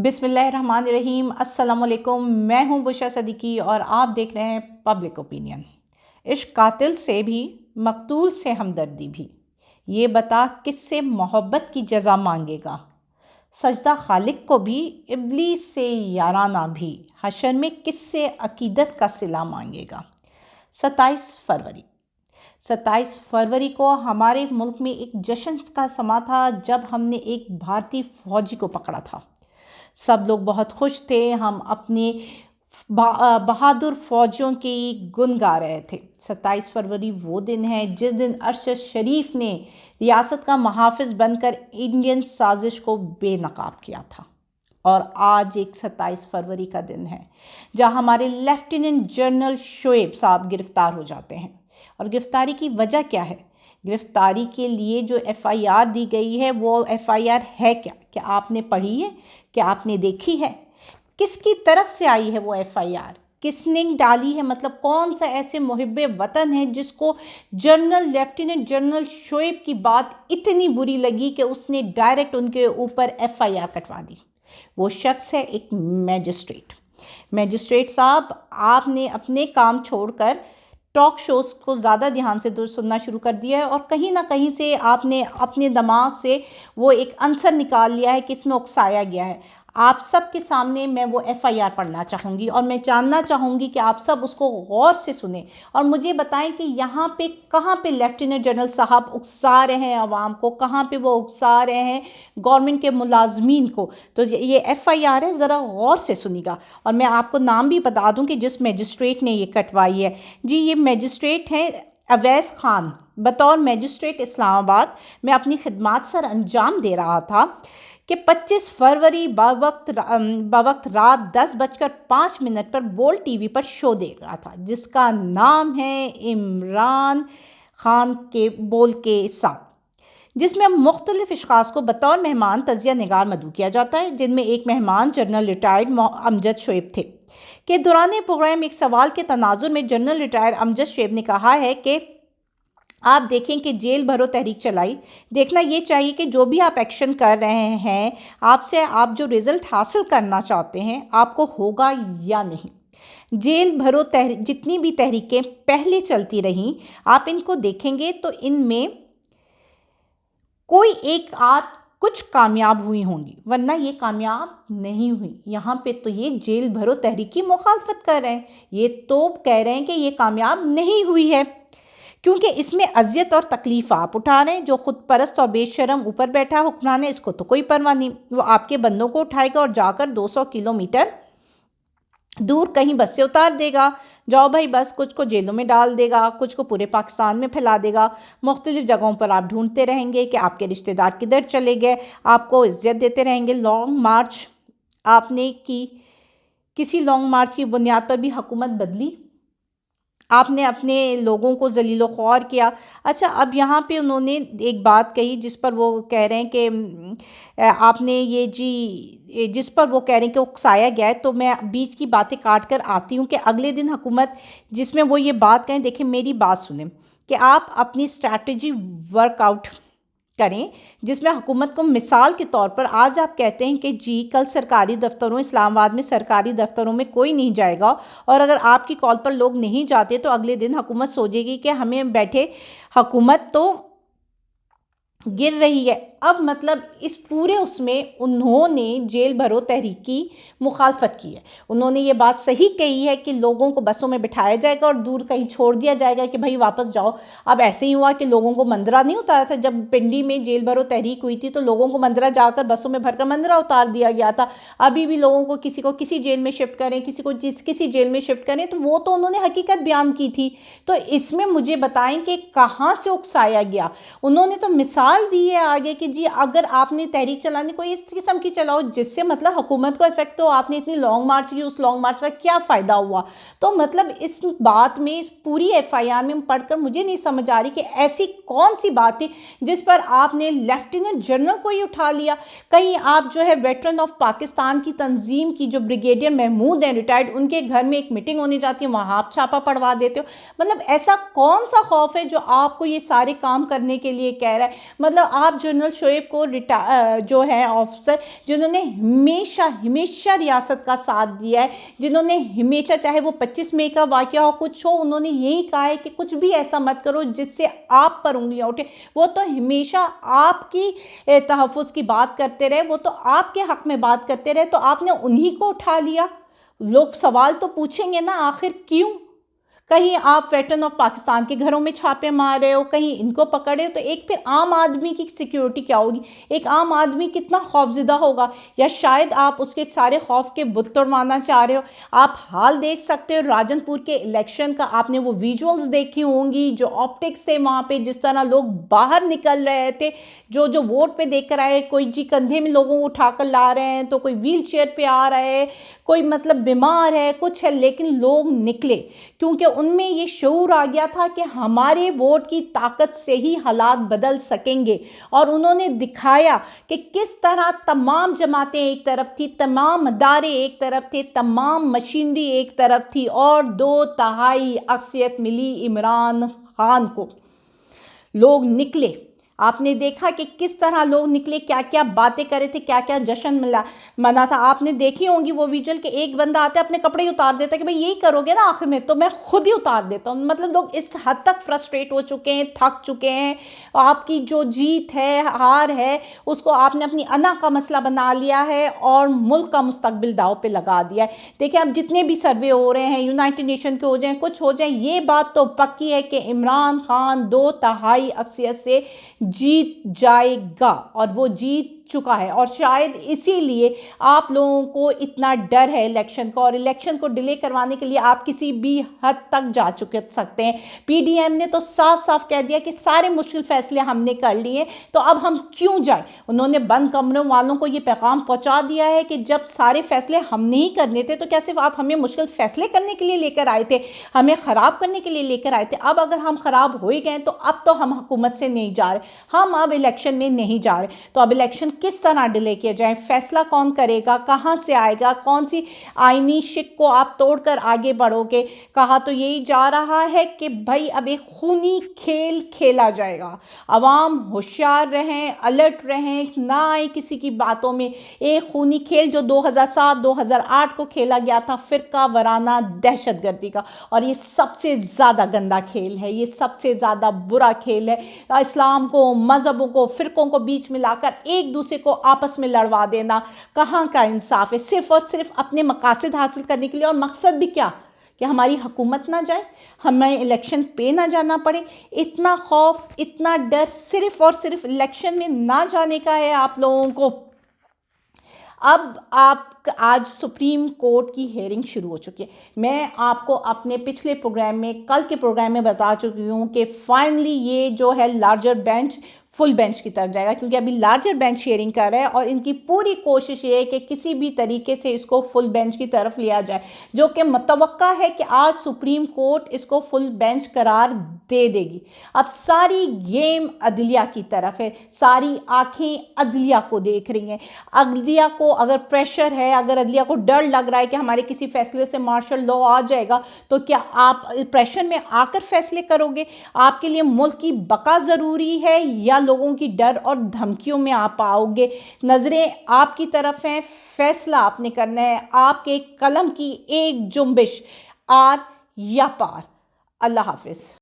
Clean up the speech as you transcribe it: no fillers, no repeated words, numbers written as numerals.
بسم اللہ الرحمن الرحیم۔ السلام علیکم، میں ہوں بشرا صدیقی اور آپ دیکھ رہے ہیں پبلک اوپینین۔ عشق قاتل سے بھی، مقتول سے ہمدردی بھی، یہ بتا کس سے محبت کی جزا مانگے گا؟ سجدہ خالق کو بھی، ابلیس سے یارانہ بھی، حشر میں کس سے عقیدت کا صلہ مانگے گا؟ 27 فروری کو ہمارے ملک میں ایک جشن کا سما تھا جب ہم نے ایک بھارتی فوجی کو پکڑا تھا۔ سب لوگ بہت خوش تھے، ہم اپنے بہادر فوجیوں کی گن گا رہے تھے۔ 27 فروری وہ دن ہے جس دن ارشد شریف نے ریاست کا محافظ بن کر انڈین سازش کو بے نقاب کیا تھا۔ اور آج ایک 27 فروری کا دن ہے جہاں ہمارے لیفٹیننٹ جنرل شعیب صاحب گرفتار ہو جاتے ہیں۔ اور گرفتاری کی وجہ کیا ہے؟ گرفتاری کے لیے جو FIR دی گئی ہے وہ FIR ہے کیا آپ نے پڑھی ہے؟ کیا آپ نے دیکھی ہے؟ کس کی طرف سے آئی ہے وہ FIR؟ کس نے ڈالی ہے؟ مطلب کون سا ایسے محب وطن ہے جس کو لیفٹیننٹ جنرل شعیب کی بات اتنی بری لگی کہ اس نے ڈائریکٹ ان کے اوپر FIR کٹوا دی؟ وہ شخص ہے ایک میجسٹریٹ صاحب۔ آپ نے اپنے کام چھوڑ کر ٹاک شوز کو زیادہ دھیان سے سننا شروع کر دیا ہے اور کہیں نہ کہیں سے آپ نے اپنے دماغ سے وہ ایک عنصر نکال لیا ہے کہ اس میں اکسایا گیا ہے۔ آپ سب کے سامنے میں وہ FIR پڑھنا چاہوں گی اور میں جاننا چاہوں گی کہ آپ سب اس کو غور سے سنیں اور مجھے بتائیں کہ یہاں پہ کہاں پہ لیفٹیننٹ جنرل صاحب اکسا رہے ہیں عوام کو، کہاں پہ وہ اکسا رہے ہیں گورنمنٹ کے ملازمین کو۔ تو یہ FIR ہے، ذرا غور سے سنی گا۔ اور میں آپ کو نام بھی بتا دوں کہ جس میجسٹریٹ نے یہ کٹوائی ہے، جی یہ میجسٹریٹ ہیں اویس خان۔ بطور میجسٹریٹ اسلام آباد میں اپنی خدمات سر انجام دے رہا تھا کہ 25 فروری بوقت رات 10:05 پر بولٹ TV پر شو دیکھ رہا تھا جس کا نام ہے عمران خان کے بول کے ساتھ، جس میں مختلف اشخاص کو بطور مہمان تجزیہ نگار مدعو کیا جاتا ہے، جن میں ایک مہمان جنرل ریٹائرڈ امجد شعیب تھے۔ کہ دوران پروگرام ایک سوال کے تناظر میں جنرل ریٹائرڈ امجد شعیب نے کہا ہے کہ آپ دیکھیں کہ جیل بھرو تحریک چلائی، دیکھنا یہ چاہیے کہ جو بھی آپ ایکشن کر رہے ہیں آپ جو رزلٹ حاصل کرنا چاہتے ہیں آپ کو ہوگا یا نہیں۔ جیل بھرو جتنی بھی تحریکیں پہلے چلتی رہیں آپ ان کو دیکھیں گے تو ان میں کوئی ایک آدھ کچھ کامیاب ہوئی ہوں گی، ورنہ یہ کامیاب نہیں ہوئی۔ یہاں پہ تو یہ جیل بھرو تحریک کی مخالفت کر رہے ہیں، یہ تو کہہ رہے ہیں کہ یہ کامیاب نہیں ہوئی ہے کیونکہ اس میں اذیت اور تکلیف آپ اٹھا رہے ہیں۔ جو خود پرست اور بے شرم اوپر بیٹھا حکمران ہے اس کو تو کوئی پرواہ نہیں، وہ آپ کے بندوں کو اٹھائے گا اور جا کر 200 کلومیٹر دور کہیں بس سے اتار دے گا، جاؤ بھائی بس، کچھ کو جیلوں میں ڈال دے گا، کچھ کو پورے پاکستان میں پھیلا دے گا۔ مختلف جگہوں پر آپ ڈھونڈتے رہیں گے کہ آپ کے رشتہ دار کدھر چلے گئے، آپ کو عزت دیتے رہیں گے۔ لانگ مارچ آپ نے کی، کسی لانگ مارچ کی بنیاد پر بھی حکومت بدلی، آپ نے اپنے لوگوں کو ذلیل و خوار کیا۔ اچھا اب یہاں پہ انہوں نے ایک بات کہی جس پر وہ کہہ رہے ہیں کہ آپ نے جس پر وہ کہہ رہے ہیں کہ اکسایا گیا ہے، تو میں بیچ کی باتیں کاٹ کر آتی ہوں کہ اگلے دن حکومت جس میں وہ یہ بات کہیں، دیکھیں میری بات سنیں کہ آپ اپنی اسٹریٹجی ورک آؤٹ کریں جس میں حکومت کو مثال کے طور پر آج آپ کہتے ہیں کہ جی کل سرکاری دفتروں اسلام آباد میں سرکاری دفتروں میں کوئی نہیں جائے گا، اور اگر آپ کی کال پر لوگ نہیں جاتے تو اگلے دن حکومت سوچے گی کہ ہمیں بیٹھے حکومت تو گر رہی ہے۔ اب مطلب اس پورے اس میں انہوں نے جیل بھرو تحریک کی مخالفت کی ہے۔ انہوں نے یہ بات صحیح کہی ہے کہ لوگوں کو بسوں میں بٹھایا جائے گا اور دور کہیں چھوڑ دیا جائے گا کہ بھائی واپس جاؤ۔ اب ایسے ہی ہوا کہ لوگوں کو مندرہ نہیں اتارا تھا، جب پنڈی میں جیل بھرو تحریک ہوئی تھی تو لوگوں کو مندرہ جا کر بسوں میں بھر کر مندرہ اتار دیا گیا تھا۔ ابھی بھی لوگوں کو کسی جیل میں شفٹ کریں، کسی کو کسی جیل میں شفٹ کریں، تو وہ تو انہوں نے حقیقت بیان کی تھی۔ تو اس میں مجھے بتائیں کہ کہاں سے اکسایا گیا؟ انہوں نے تو مثال دی ہے آگے کہ جی اگر آپ نے تحریک چلانی کوئی اس قسم کی چلاؤ جس سے مطلب حکومت کو افیکٹ، تو آپ نے اتنی لانگ مارچ کی، اس لانگ مارچ کا کیا فائدہ ہوا؟ تو مطلب اس بات میں، اس پوری FIR میں پڑھ کر مجھے نہیں سمجھ آ رہی کہ ایسی کون سی بات تھی جس پر آپ نے لیفٹیننٹ جنرل کو ہی اٹھا لیا۔ کہیں آپ جو ہے ویٹرن آف پاکستان کی تنظیم کی جو بریگیڈیئر محمود ہیں ریٹائرڈ، ان کے گھر میں ایک میٹنگ ہونے جاتی ہے، وہاں آپ چھاپا پڑوا دیتے ہو۔ مطلب ایسا کون سا خوف ہے جو آپ کو یہ سارے کام کرنے کے لیے کہہ رہا ہے؟ مطلب آپ جنرل شعیب کو جو ہے آفیسر جنہوں نے ہمیشہ ریاست کا ساتھ دیا ہے، جنہوں نے ہمیشہ، چاہے وہ 25 مئی کا واقعہ ہو کچھ ہو، انہوں نے یہی کہا ہے کہ کچھ بھی ایسا مت کرو جس سے آپ پر انگلیاں اٹھے. وہ تو ہمیشہ آپ کی تحفظ کی بات کرتے رہے، وہ تو آپ کے حق میں بات کرتے رہے، تو آپ نے انہی کو اٹھا لیا. لوگ سوال تو پوچھیں گے نا، آخر کیوں؟ کہیں آپ ویٹرن آف پاکستان کے گھروں میں چھاپے مار رہے ہو، کہیں ان کو پکڑے ہو، تو ایک پھر عام آدمی کی سیکیورٹی کیا ہوگی؟ ایک عام آدمی کتنا خوفزدہ ہوگا؟ یا شاید آپ اس کے سارے خوف کے بت توڑوانا چاہ رہے ہو؟ آپ حال دیکھ سکتے ہو راجن پور کے الیکشن کا، آپ نے وہ ویژولز دیکھی ہوں گی، جو آپٹکس تھے وہاں پہ، جس طرح لوگ باہر نکل رہے تھے، جو ووٹ پہ دیکھ کر آئے، کوئی جی کندھے میں لوگوں کو اٹھا کر لا رہے ہیں، تو کوئی ویل چیئر پہ آ رہا ہے، کوئی مطلب بیمار ہے، کچھ ہے، لیکن لوگ نکلے کیونکہ ان میں یہ شعور آ گیا تھا کہ ہمارے ووٹ کی طاقت سے ہی حالات بدل سکیں گے. اور انہوں نے دکھایا کہ کس طرح تمام جماعتیں ایک طرف تھی، تمام ادارے ایک طرف تھے، تمام مشینری ایک طرف تھی، اور 2/3 اکثریت ملی عمران خان کو. لوگ نکلے، آپ نے دیکھا کہ کس طرح لوگ نکلے، کیا کیا باتیں کرے تھے، کیا کیا جشن منا تھا. آپ نے دیکھی ہوں گی وہ ویژول کہ ایک بندہ آتا ہے اپنے کپڑے ہی اتار دیتا ہے کہ بھئی یہی کرو گے نا آخر میں، تو میں خود ہی اتار دیتا ہوں. مطلب لوگ اس حد تک فرسٹریٹ ہو چکے ہیں، تھک چکے ہیں. آپ کی جو جیت ہے، ہار ہے، اس کو آپ نے اپنی انا کا مسئلہ بنا لیا ہے اور ملک کا مستقبل داؤ پہ لگا دیا ہے. دیکھیں اب جتنے بھی سروے ہو رہے ہیں، یونائٹڈ نیشن کے ہو جائیں، کچھ ہو جائیں، یہ بات تو پکی ہے کہ عمران خان 2/3 اکثریت سے جیت جائے گا، اور وہ جیت چکا ہے. اور شاید اسی لیے آپ لوگوں کو اتنا ڈر ہے الیکشن کا، اور الیکشن کو ڈیلے کروانے کے لیے آپ کسی بھی حد تک جا سکتے ہیں. پی ڈی ایم نے تو صاف صاف کہہ دیا کہ سارے مشکل فیصلے ہم نے کر لیے، تو اب ہم کیوں جائیں. انہوں نے بند کمروں والوں کو یہ پیغام پہنچا دیا ہے کہ جب سارے فیصلے ہم نہیں کرنے تھے، تو کیا صرف آپ ہمیں مشکل فیصلے کرنے کے لیے لے کر آئے تھے، ہمیں خراب کرنے کے لیے لے کر آئے تھے. اب اگر ہم خراب ہو ہی گئے تو اب تو ہم حکومت سے نہیں جا رہے، ہم اب الیکشن میں نہیں جا رہے. تو اب الیکشن کس طرح ڈیلے کیا جائے، فیصلہ کون کرے گا، کہاں سے آئے گا، کون سی آئینی شک کو آپ توڑ کر آگے بڑھو گے. کہا تو یہی جا رہا ہے کہ بھائی اب ایک خونی کھیل کھیلا جائے گا. عوام ہوشیار رہیں، الرٹ رہیں، نہ آئے کسی کی باتوں میں. ایک خونی کھیل جو 2007 2008 کو کھیلا گیا تھا، فرقہ وارانہ دہشت گردی کا، اور یہ سب سے زیادہ گندا کھیل ہے، یہ سب سے زیادہ برا کھیل ہے. اسلام کو، مذہبوں کو، فرقوں کو بیچ میں لا کر ایک دوسرے کو آپس میں لڑوا دینا، کہاں کا انصاف ہے. صرف اور صرف اپنے مقاصد حاصل کرنے کے لیے، اور مقصد بھی کیا کہ ہماری حکومت نہ جائے، ہمیں الیکشن پہ نہ جانا پڑے. اتنا خوف، اتنا ڈر صرف اور صرف الیکشن میں نہ جانے کا ہے آپ لوگوں کو. اب آج سپریم کورٹ کی ہیئرنگ شروع ہو چکی ہے. میں آپ کو اپنے پچھلے پروگرام میں، کل کے پروگرام میں بتا چکی ہوں کہ فائنلی یہ جو ہے لارجر بینچ فل بینچ کی طرف جائے گا، کیونکہ ابھی لارجر بینچ ہیئرنگ کر رہا ہے، اور ان کی پوری کوشش یہ ہے کہ کسی بھی طریقے سے اس کو فل بینچ کی طرف لیا جائے، جو کہ متوقع ہے کہ آج سپریم کورٹ اس کو فل بینچ قرار دے دے گی. اب ساری گیم عدلیہ کی طرف ہے، ساری آنکھیں عدلیہ کو دیکھ رہی ہیں. عدلیہ کو اگر پریشر ہے، اگر عدلیہ کو ڈر لگ رہا ہے کہ ہمارے کسی فیصلے سے مارشل لاء آ جائے گا، تو کیا آپ پریشر میں آ کر فیصلے کرو گے؟ آپ کے لیے ملک کی بقا ضروری ہے، یا لوگوں کی ڈر اور دھمکیوں میں آپ آؤ گے؟ نظریں آپ کی طرف ہیں، فیصلہ آپ نے کرنا ہے. آپ کے قلم کی ایک جنبش، آر یا پار. اللہ حافظ.